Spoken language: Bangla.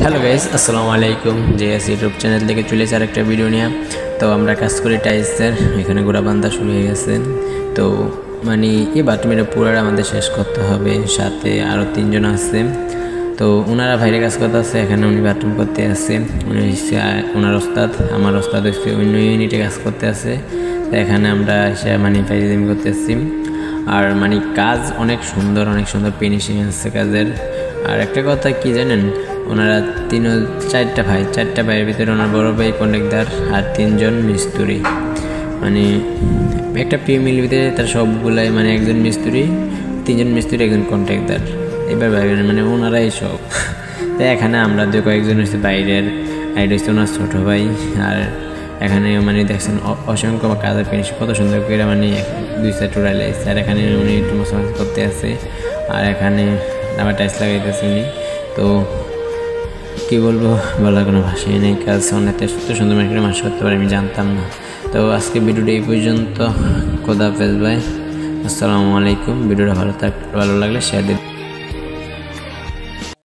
হ্যালো গাইস, আসসালামু আলাইকুম। জেএস ইউটিউব চ্যানেল থেকে চলে এসে আরেকটা ভিডিও নিয়ে। তো আমরা কাজ করি টাইলসের, এখানে গোড়া বান্ধা শুরু হয়ে গেছে। তো মানে এই বাথরুমের পুরোটা আমাদের শেষ করতে হবে, সাথে আরও 3 জন আছে। তো ওনারা বাইরে কাজ করতে আছে, এখানে উনি বাথরুম করতে আছে। উনি হচ্ছে ওনার ওস্তাদ, আমার ওস্তাদ হচ্ছে অন্য ইউনিটে কাজ করতে আছে। তো এখানে আমরা এসে মানে ফাইজলামি করতেছি। আর মানে কাজ অনেক সুন্দর ফিনিশিং আছে কাজের। আর একটা কথা কি জানেন, ওনারা চারটা ভাইয়ের ভিতরে ওনার বড় ভাই কন্ট্রাক্টর আর 3 জন মিস্ত্রি। মানে একটা মিল ভিতরে তার সবগুলাই, মানে একজন মিস্ত্রি, 3 জন মিস্ত্রি, একজন কন্ট্রাক্টর। এবার বাইরে মানে ওনারাই সব। তাই এখানে আমরা কয়েকজন হচ্ছে বাইরের, আর হচ্ছে ওনার ছোটো ভাই। আর এখানে মানে দেখছেন অসংখ্য কাজের ফিনিশিং কত সুন্দর করে, মানে 2 সাইড উড়াইলে। আর এখানে উনি একটু মশলা করতে আছে, আর এখানে আবার টাইলস লাগাইতেছে উনি। তো কী বলবো, বলার কোনো ভাষাই নেই। কাজ অনেক এত সুন্দর করে মাস করতে পারে আমি জানতাম না। তো আজকে ভিডিওটা এই পর্যন্ত। খোদা হাফেজ ভাই, আসসালামু আলাইকুম। ভিডিওটা ভালো লাগলে শেয়ার দিন।